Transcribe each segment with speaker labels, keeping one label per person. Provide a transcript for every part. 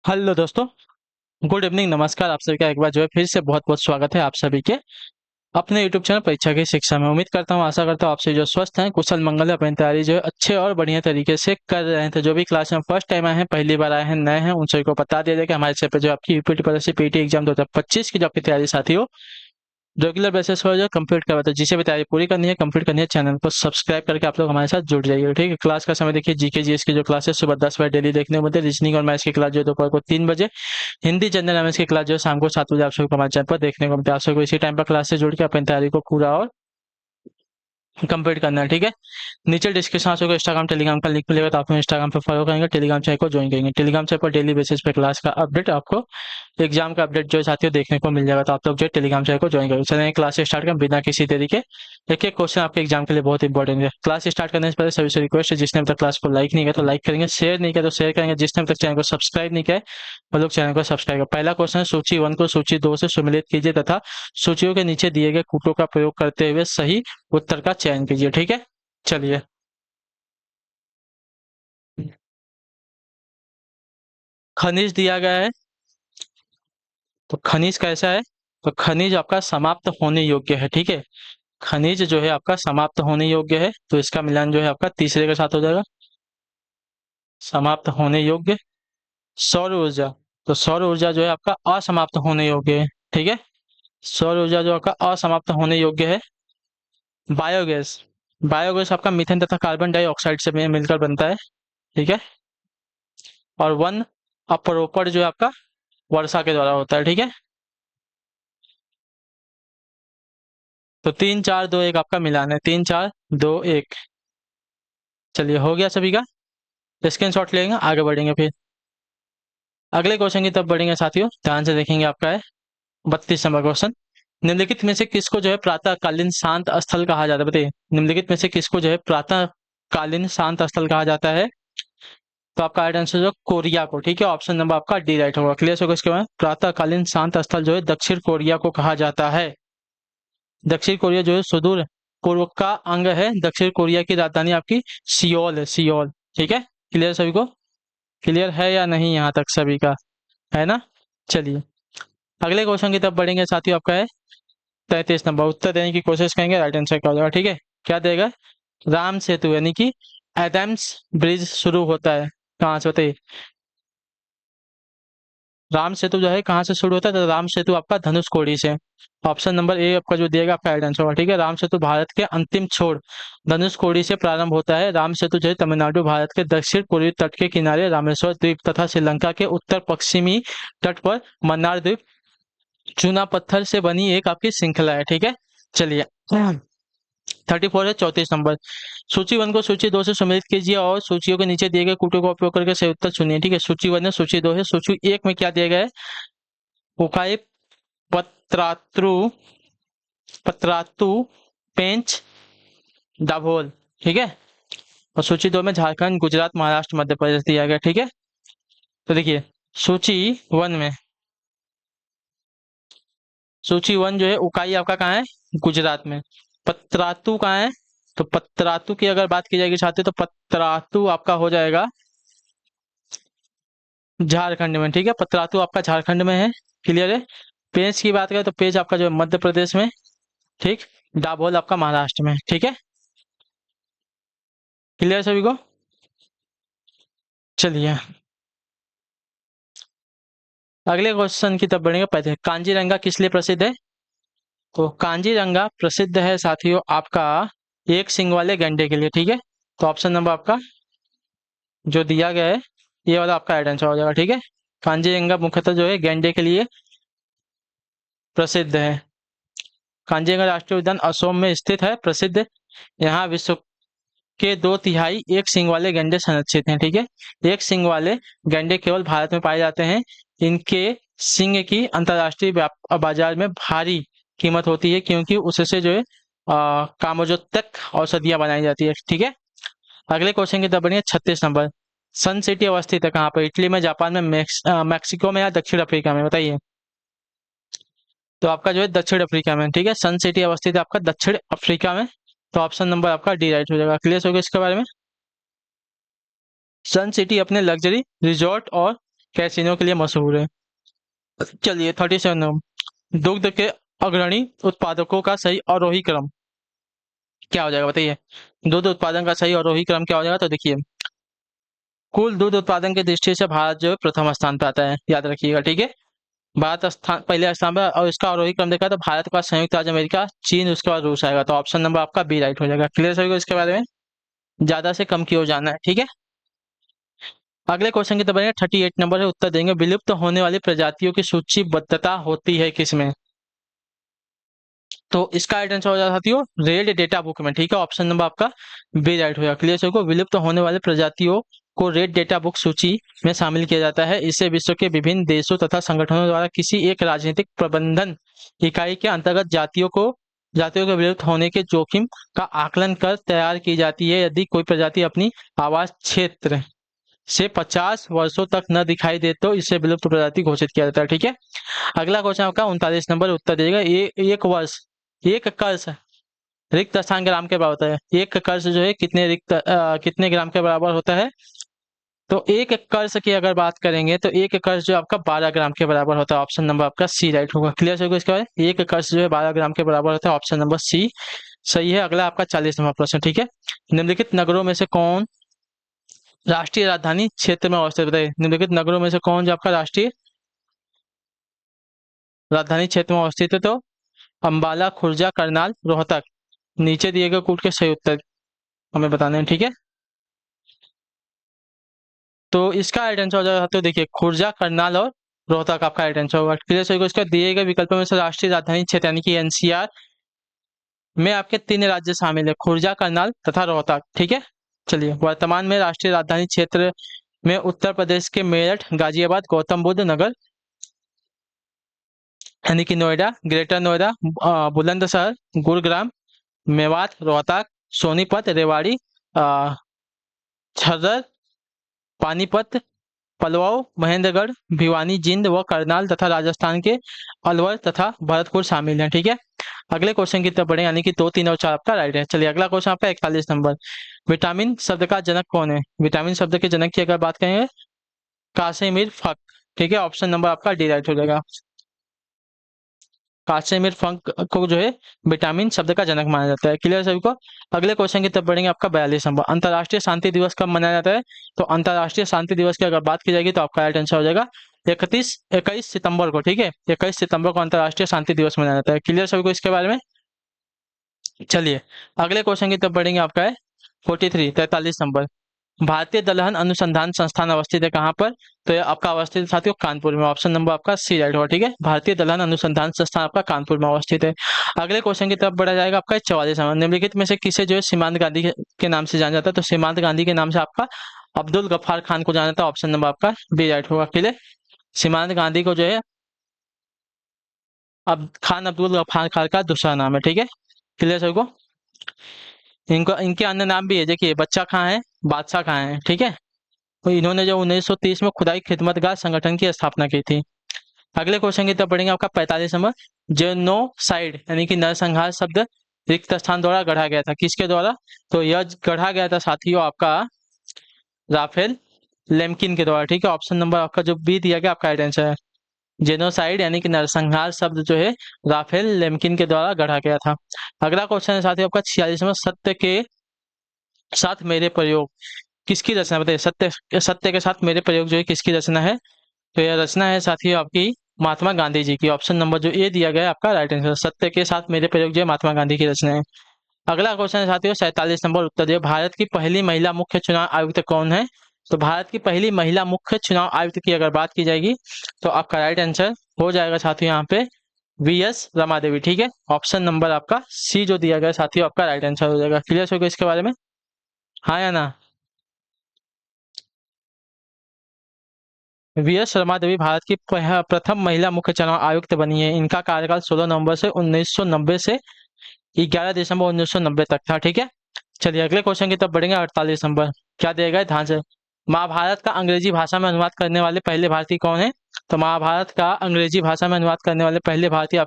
Speaker 1: Hello दोस्तों। Good evening, नमस्कार। आप सभी का एक बार जो है फिर से बहुत बहुत स्वागत है आप सभी के अपने यूट्यूब चैनल परीक्षा की शिक्षा में। उम्मीद करता हूँ, आशा करता हूँ आप सभी जो स्वस्थ हैं, कुशल मंगल है, अपनी तैयारी जो है अच्छे और बढ़िया तरीके से कर रहे हैं। तो जो भी क्लास में फर्स्ट टाइम आए हैं, पहली बार आए हैं, नए हैं, उन सभी को बता दिया जाए कि हमारे चैनल पे जो आपकी यूपीटी पीटी पीटी एग्जाम 2025 की जो आपकी तैयारी साथी हो, रेगुलर बेसिस पर जो कंप्लीट करवाते हैं। जिसे भी तैयारी पूरी करनी है, कंप्लीट करनी है, चैनल को सब्सक्राइब करके आप लोग हमारे साथ जुड़ जाइए। ठीक है। क्लास का समय देखिए, जीके जीएस की जो क्लास है सुबह 10 बजे डेली देखने को मिलते हैं। रीजनिंग और मैथ्स की क्लास जो है दोपहर को 3 बजे। हिंदी जनरल अवेयरनेस की क्लास जो है शाम को 7 बजे आप सबको हमारे चैनल पर देखने को मिलता है। आप सबको इसी टाइम पर क्लास से जुड़ के अपनी तैयारी को पूरा और कंप्लीट करना है। ठीक है। नीचे डिस्क्रिप्शन आपको इंस्टाग्राम टेलीग्राम का लिंक मिलेगा, तो आप इंस्टाग्राम पे फॉलो करेंगे, टेलीग्राम चैनल को ज्वाइन करेंगे। टेलीग्राम चैनल पर डेली बेसिस पे क्लास का अपडेट आपको, एग्जाम का अपडेट जो है साथियों देखने को मिल जाएगा। तो आप लोग जो है टेलीग्राम चैनल को ज्वाइन करेंगे। चलिए क्लास स्टार्ट करें बिना किसी तरीके। एक एक क्वेश्चन आपके एग्जाम के लिए बहुत इंपॉर्टेंट है। क्लास स्टार्ट करने से पहले सभी से रिक्वेस्ट है, जिसने अभी तक क्लास को लाइक नहीं किया तो लाइक करेंगे, शेयर नहीं किया तो शेयर करेंगे, जिसने अभी तक चैनल को सब्सक्राइब नहीं किया है वो लोग चैनल को सब्सक्राइब करें। पहला क्वेश्चन है, सूची 1 को सूची 2 से सम्मिलित कीजिए तथा सूचियों के नीचे दिए गए कूटों का प्रयोग करते हुए सही उत्तर का चयन कीजिए। ठीक है। चलिए, खनिज दिया गया है। तो खनिज कैसा है? तो खनिज आपका समाप्त होने योग्य है। ठीक है। खनिज जो है आपका समाप्त होने योग्य है, तो इसका मिलान जो है आपका तीसरे के साथ हो जाएगा। समाप्त होने योग्य। सौर ऊर्जा। तो सौर ऊर्जा जो है आपका असमाप्त होने योग्य है। ठीक है। सौर ऊर्जा जो आपका असमाप्त होने योग्य है। बायोगैस। बायोगैस आपका मीथेन तथा कार्बन डाइऑक्साइड से मिलकर बनता है। ठीक है। और वन अपरोपण जो है आपका वर्षा के द्वारा होता है। ठीक है। तो 3 4 2 1 आपका मिलान है। 3 4 2 1। चलिए, हो गया सभी का। स्क्रीनशॉट लेंगे, आगे बढ़ेंगे फिर अगले क्वेश्चन की तरफ बढ़ेंगे साथियों। ध्यान से देखेंगे। आपका है 32 नंबर क्वेश्चन। निम्नलिखित में से किसको जो है प्रातःकालीन शांत स्थल कहा जाता है? बताइए, निम्नलिखित में से किसको जो है प्रातःकालीन शांत स्थल कहा जाता है? तो आपका राइट आंसर जो कोरिया को। ठीक है। ऑप्शन नंबर आपका डी राइट होगा। क्लियर होगा इसके बाद। प्रातःकालीन शांत स्थल जो है दक्षिण कोरिया को कहा जाता है। दक्षिण कोरिया जो है सुदूर पूर्व का अंग है। दक्षिण कोरिया की राजधानी आपकी सियोल है। सियोल। ठीक है। क्लियर सभी को? क्लियर है या नहीं यहाँ तक सभी का? है ना? चलिए, अगले क्वेश्चन की तरफ बढ़ेंगे साथियों। आपका है 33 नंबर। उत्तर देने की कोशिश करेंगे, राइट आंसर क्या हो जाएगा। ठीक है। क्या देगा? राम सेतु यानी कि एडम्स ब्रिज शुरू होता है कहाँ से? बताइए। राम सेतु जो है कहाँ से शुरू होता है? तो राम सेतु आपका धनुषकोडी से। ऑप्शन नंबर ए आपका जो दिएगा आपका राइट आंसर होगा। ठीक है। राम सेतु भारत के अंतिम छोर धनुषकोडी से प्रारंभ होता है। राम सेतु जो है तमिलनाडु भारत के दक्षिण पूर्वी तट के किनारे रामेश्वर द्वीप तथा श्रीलंका के उत्तर पश्चिमी तट पर मन्नार द्वीप चूना पत्थर से बनी एक आपकी श्रृंखला है। ठीक है। चलिए, 34 है 34 नंबर। सूची 1 को सूची 2 से सम्मिलित कीजिए और सूचियों के नीचे दिए गए कूटों का उपयोग करके सही उत्तर चुनिए। ठीक है। सूची 1 है, सूची 2 है। सूची 1 में क्या दिया गया है? उकाई, पत्रात्रु, पत्रातु, पेंच, दाभोल। ठीक है। और सूची 2 में झारखंड, गुजरात, महाराष्ट्र, मध्य प्रदेश दिया गया। ठीक है। तो देखिए, सूची 1 में, सूची 1 जो है उकाई आपका कहाँ है? गुजरात में। पत्रातु कहाँ है? तो पत्रातु की अगर बात की जाएगी छात्र, तो पत्रातु आपका हो जाएगा झारखंड में। ठीक है। पत्रातु आपका झारखंड में है। क्लियर है। पेज की बात करें तो पेज आपका जो है मध्य प्रदेश में। ठीक। दाभोल आपका महाराष्ट्र में। ठीक है। क्लियर सभी को? चलिए, अगले क्वेश्चन की तरफ बढ़ेंगे। पहले कांजीरंगा किस लिए प्रसिद्ध है? तो कांजीरंगा प्रसिद्ध है साथियों आपका एक सिंग वाले गैंडे के लिए। ठीक है। तो ऑप्शन नंबर आपका जो दिया गया है, ये वाला आपका राइट आंसर हो जाएगा। ठीक है। कांजीरंगा मुख्यतः जो है गैंडे के लिए प्रसिद्ध है। कांजीरंगा राष्ट्रीय उद्यान असम में स्थित है। प्रसिद्ध, यहाँ विश्व के 2/3 एक सींग वाले गैंडे संरक्षित हैं। ठीक है। एक सींग वाले गैंडे केवल भारत में पाए जाते हैं। इनके सींग की अंतर्राष्ट्रीय बाजार में भारी कीमत होती है, क्योंकि उससे जो है कामोजोतक औषधियां बनाई जाती है। ठीक है। अगले क्वेश्चन की तरफ बढ़िए। 36 नंबर। सन सिटी अवस्थित है कहाँ पर? इटली में, जापान में, मैक्सिको में या दक्षिण अफ्रीका में? बताइए। तो आपका जो है दक्षिण अफ्रीका में। ठीक है। सन सिटी अवस्थित है आपका दक्षिण अफ्रीका में। तो ऑप्शन नंबर आपका डी राइट हो जाएगा। क्लियर हो गया इसके बारे में? सन सिटी अपने लग्जरी रिजॉर्ट और कैसीनो के लिए मशहूर है। चलिए 37 दुग्ध के अग्रणी उत्पादकों का सही आरोही क्रम क्या हो जाएगा बताइए। दूध उत्पादन का सही आरोही क्रम क्या हो जाएगा, तो देखिए कुल दूध उत्पादन की दृष्टि से भारत जो है प्रथम स्थान पे आता है, याद रखिएगा, ठीक है। भारत स्थान पहले स्थान पर, और इसका आरोही क्रम देखा तो भारत के बाद संयुक्त राज्य अमेरिका, चीन, उसके बाद रूस आएगा। तो ऑप्शन नंबर आपका बी राइट हो जाएगा। क्लियर सभी को इसके बारे में, ज्यादा से कम की ओर जाना है, ठीक है। अगले क्वेश्चन की तरफ बढ़ेंगे। 38 नंबर है, उत्तर देंगे विलुप्त होने वाली प्रजातियों की सूचीबद्धता होती है किसमें। तो इसका राइट आंसर हो जाता साथियों रेड डेटा बुक में, ठीक है। ऑप्शन नंबर आपका बी राइट हो जाएगा। क्लियर सभी को, विलुप्त होने वाले प्रजातियों को रेड डेटा बुक सूची में शामिल किया जाता है। इसे विश्व के विभिन्न देशों तथा संगठनों द्वारा किसी एक राजनीतिक प्रबंधन इकाई के अंतर्गत जातियों के विलुप्त होने के जोखिम का आकलन कर तैयार की जाती है। यदि कोई प्रजाति अपनी आवास क्षेत्र से 50 वर्षों तक न दिखाई दे तो इसे विलुप्त प्रजाति घोषित किया जाता है, ठीक है। अगला क्वेश्चन आपका 39 नंबर, उत्तर दीजिएगा। एक वर्ष, एक कर्ष रिक्त स्थान ग्राम के बराबर होता है। एक कर्ष जो है कितने ग्राम के बराबर होता है, तो एक कर्ष की अगर बात करेंगे तो एक कर्ष जो आपका 12 ग्राम के बराबर होता है। ऑप्शन नंबर आपका सी राइट होगा। क्लियर सभी को इसके बाद, एक कर्ष जो है 12 ग्राम के बराबर होता है। ऑप्शन नंबर सी सही है। अगला आपका 40 नंबर प्रश्न, ठीक है। निम्नलिखित नगरों में से कौन राष्ट्रीय राजधानी क्षेत्र में अवस्थित, बताइए निम्नलिखित नगरों में से कौन जो आपका राष्ट्रीय राजधानी क्षेत्र में अवस्थित है, तो अंबाला, खुर्जा, करनाल, रोहतक। नीचे दिए गए कूट के सही उत्तर हमें बताने हैं, ठीक है। तो इसका राइट आंसर हो जाएगा, तो देखिए खुर्जा, करनाल और रोहतक आपका राइट आंसर होगा। क्लियर सभी को, इसका दिए गए विकल्पों में से राष्ट्रीय राजधानी क्षेत्र यानी कि एनसीआर में आपके 3 राज्य शामिल है, खुर्जा, करनाल तथा रोहतक, ठीक है। चलिए, वर्तमान में राष्ट्रीय राजधानी क्षेत्र में उत्तर प्रदेश के मेरठ, गाजियाबाद, गौतम बुद्ध नगर यानी कि नोएडा, ग्रेटर नोएडा, बुलंदशहर, गुरुग्राम, मेवात, रोहतक, सोनीपत, रेवाड़ी, झज्जर, पानीपत, पलवल, महेंद्रगढ़, भिवानी, जिंद व करनाल तथा राजस्थान के अलवर तथा भरतपुर शामिल हैं, ठीक है। अगले क्वेश्चन की तरफ बढ़े, यानी कि 2, 3 और 4 आपका राइट है। चलिए अगला क्वेश्चन आपका 41 नंबर, विटामिन शब्द का जनक कौन है। विटामिन शब्द के जनक की अगर बात करेंगे कासिमिर फक, ठीक है। ऑप्शन नंबर आपका डी राइट हो जाएगा। कासिमिर फंक को जो है विटामिन शब्द का जनक माना जाता है। क्लियर सभी को। अगले क्वेश्चन की तरफ बढ़ेंगे, आपका 42 नंबर, अंतर्राष्ट्रीय शांति दिवस कब मनाया जाता है। तो अंतर्राष्ट्रीय शांति दिवस की अगर बात की जाएगी तो आपका राइट आंसर हो जाएगा 21 सितंबर को, ठीक है। 21 सितंबर को अंतर्राष्ट्रीय शांति दिवस मनाया जाता है। क्लियर सभी को इसके बारे में। चलिए अगले क्वेश्चन की तरफ बढ़ेंगे, आपका है 43 नंबर, भारतीय दलहन अनुसंधान संस्थान अवस्थित है कहाँ पर। तो ये आपका अवस्थित है साथियों कानपुर में। ऑप्शन नंबर आपका सी राइट होगा, ठीक है। भारतीय दलहन अनुसंधान संस्थान आपका कानपुर में अवस्थित है। अगले क्वेश्चन की तरफ बढ़ा जाएगा, आपका 44 नंबर, निम्नलिखित में से किसे जो है सीमांत गांधी के नाम से जाना जाता है। तो सीमांत गांधी के नाम से आपका अब्दुल गफ्फार खान को जाना जाता है। ऑप्शन नंबर आपका बी राइट होगा। क्लियर, सीमांत गांधी को जो है अब खान अब्दुल गफ्फार खान का दूसरा नाम है, ठीक है। क्लियर सभी को। इनको इनके अन्य नाम भी है, देखिए बच्चा खां है, बादशाह खां है, ठीक है। तो इन्होंने जो 1930 में खुदाई खिदमतगार संगठन की स्थापना की थी। अगले क्वेश्चन की तरफ बढ़ेंगे, आपका 45 नंबर, जेनोसाइड यानी कि नरसंहार शब्द रिक्त स्थान द्वारा गढ़ा गया था, किसके द्वारा। तो यह गढ़ा गया था साथियों आपका राफेल लेम्किन के द्वारा, ठीक है। ऑप्शन नंबर आपका जो बी दिया गया आपका राइट आंसर है। जेनोसाइड यानी कि नरसंहार शब्द जो है राफेल लेम्किन के द्वारा गढ़ा गया था। अगला क्वेश्चन है साथियों आपका 46, सत्य के साथ मेरे प्रयोग किसकी रचना, बताइए सत्य के साथ मेरे प्रयोग जो है किसकी रचना है। तो यह रचना है साथियों आपकी महात्मा गांधी जी की। ऑप्शन नंबर जो ए दिया गया है आपका राइट आंसर, सत्य के साथ मेरे प्रयोग जो है महात्मा गांधी की रचना है। अगला क्वेश्चन है साथियों 47 नंबर, उत्तर दिए भारत की पहली महिला मुख्य चुनाव आयुक्त कौन है। तो भारत की पहली महिला मुख्य चुनाव आयुक्त की अगर बात की जाएगी तो आपका राइट आंसर हो जाएगा साथियों यहाँ पे वी.एस. रमा देवी, ठीक है। ऑप्शन नंबर आपका सी जो दिया गया साथियों आपका राइट आंसर हो जाएगा। क्लियर हो गया इसके बारे में, हाँ या ना। वी.एस. शर्मा देवी भारत की प्रथम महिला मुख्य चुनाव आयुक्त बनी है। इनका कार्यकाल 16 नवंबर से 1990 से 11 दिसंबर 1990 तक था, ठीक है। चलिए अगले क्वेश्चन की तरफ बढ़ेंगे, 48 नंबर, क्या दिया गया ध्यान से। महाभारत का अंग्रेजी भाषा में अनुवाद करने वाले पहले भारतीय कौन है। तो महाभारत का अंग्रेजी भाषा में अनुवाद करने वाले पहले भारतीय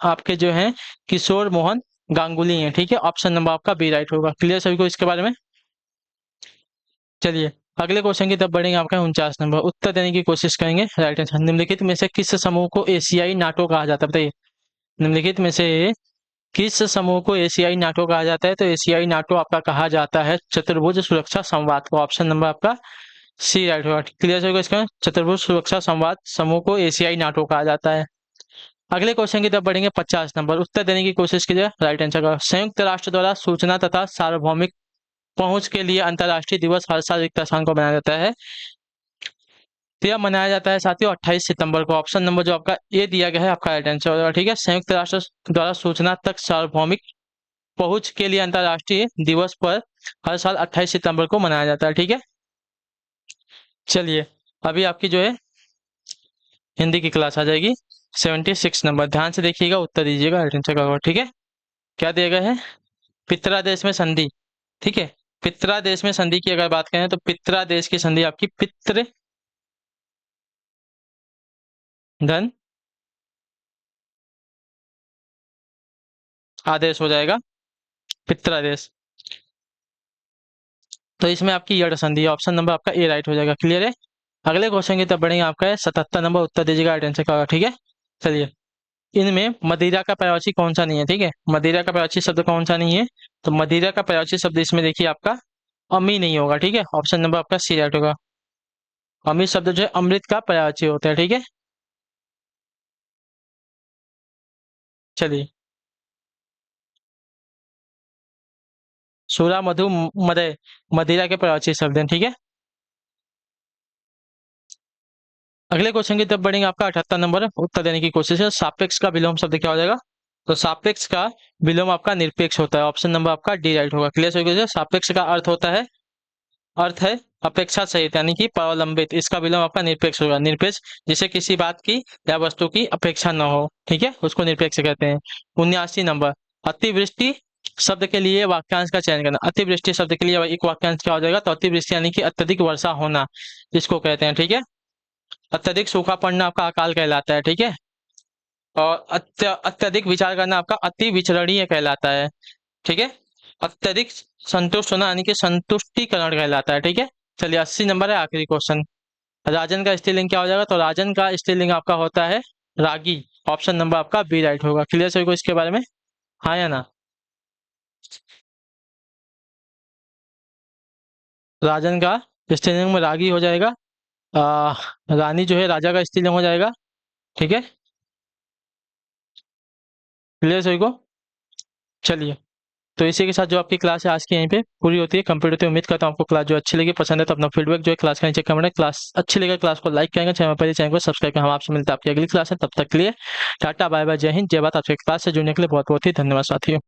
Speaker 1: आपके जो हैं किशोर मोहन गांगुली हैं, ठीक है। ऑप्शन नंबर आपका बी राइट होगा। क्लियर सभी को इसके बारे में। चलिए अगले क्वेश्चन की तरफ बढ़ेंगे। आपका 49 नंबर, उत्तर देने की कोशिश करेंगे। राइट आंसर, निम्नलिखित में से किस समूह को एशियाई नाटो कहा जाता है, बताइए। निम्नलिखित में से किस समूह को एशियाई नाटो कहा जाता है? तो एशियाई नाटो आपका कहा जाता है चतुर्भुज सुरक्षा संवाद को। ऑप्शन नंबर आपका सी राइट होगा। क्लियर होगा इसका, चतुर्भुज सुरक्षा संवाद समूह को एशियाई नाटो कहा जाता है। अगले क्वेश्चन की तरफ बढ़ेंगे। 50 नंबर, उत्तर देने की कोशिश कीजिए। राइट आंसर का, संयुक्त राष्ट्र द्वारा सूचना तथा सार्वभौमिक पहुंच के लिए अंतर्राष्ट्रीय दिवस हर साल रिक्त स्थान को मनाया जाता है। तो यह मनाया जाता है साथियों 28 सितंबर को। ऑप्शन नंबर जो आपका ए दिया गया है आपका राइट आंसर होगा। ठीक है, संयुक्त राष्ट्र द्वारा सूचना तक सार्वभौमिक पहुंच के लिए अंतर्राष्ट्रीय दिवस पर हर साल 28 सितंबर को मनाया जाता है। ठीक है, चलिए अभी आपकी जो है हिंदी की क्लास आ जाएगी। 76 नंबर, ध्यान से देखिएगा, उत्तर दीजिएगा राइट आंसर का। ठीक है, क्या दिया गया है? पित्रा देश में संधि। ठीक है, पित्रा देश में संधि की अगर बात करें तो पित्रा देश की संधि आपकी पित्र धन आदेश हो जाएगा, पित्रा देश। तो इसमें आपकी यड़ संधि, ऑप्शन नंबर आपका ए राइट हो जाएगा। क्लियर है। अगले क्वेश्चन की तरफ बढ़ेंगे। आपका है 77 नंबर, उत्तर दीजिएगा राइट आंसर का। ठीक है, चलिए इनमें मदिरा का पर्यायवाची कौन सा नहीं है? ठीक है, मदिरा का पर्यायवाची शब्द कौन सा नहीं है? तो मदिरा का पर्यायवाची शब्द इसमें देखिए आपका अमी नहीं होगा। ठीक है, ऑप्शन नंबर आपका सी राइट होगा। अमी शब्द जो है अमृत का पर्यायवाची होता है। ठीक है, चलिए सूरा मधु मदय मदिरा के पर्यायवाची शब्द हैं। ठीक है, अगले क्वेश्चन की तरफ बढ़ेंगे। आपका 78 नंबर, उत्तर देने की कोशिश है। सापेक्ष का विलोम शब्द क्या हो जाएगा? तो सापेक्ष का विलोम आपका निरपेक्ष होता है। ऑप्शन नंबर आपका डी राइट होगा। क्लियर हो गया। सापेक्ष का अर्थ होता है, अर्थ है अपेक्षा सहित यानी कि परावलंबित। इसका विलोम आपका निरपेक्ष होगा। निरपेक्ष जिसे किसी बात की या वस्तु की अपेक्षा न हो, ठीक है, उसको निरपेक्ष कहते हैं। 79 नंबर, अतिवृष्टि शब्द के लिए वाक्यांश का चयन करना। अतिवृष्टि शब्द के लिए एक वाक्यांश क्या हो जाएगा? तो अतिवृष्टि यानी कि अत्यधिक वर्षा होना जिसको कहते हैं। ठीक है, अत्यधिक सूखा पड़ना आपका अकाल कहलाता है। ठीक है, और अत्यधिक विचार करना आपका अति विचरणीय कहलाता है। ठीक है, अत्यधिक संतुष्ट होना यानी कि संतुष्टिकरण कहलाता है। ठीक है, चलिए 80 नंबर है आखिरी क्वेश्चन। राजन का स्त्रीलिंग क्या हो जाएगा? तो राजन का स्त्रीलिंग आपका होता है रागी। ऑप्शन नंबर आपका बी राइट होगा। क्लियर सभी को इसके बारे में, हाँ या ना? राजन का स्त्रीलिंग में रागी हो जाएगा। आ, रानी जो है राजा का स्त्रीलिंग हो जाएगा। ठीक है, क्लियर सभी को। चलिए, तो इसी के साथ जो आपकी क्लास है आज की यहीं पे पूरी होती है, कंप्लीट होती है। उम्मीद करता हूँ आपको क्लास जो अच्छी लगी, पसंद है तो अपना फीडबैक जो है क्लास का नीचे कमेंट है। क्लास अच्छी लगे क्लास को लाइक करेंगे, चैनल को सब्सक्राइब करें। हम आपसे मिलते हैं आपकी अगली क्लास है, तब तक के लिए टाटा बाय बाय, जय हिंद जय भारत। आपसे क्लास से जुड़ने के लिए बहुत बहुत ही धन्यवाद साथियों।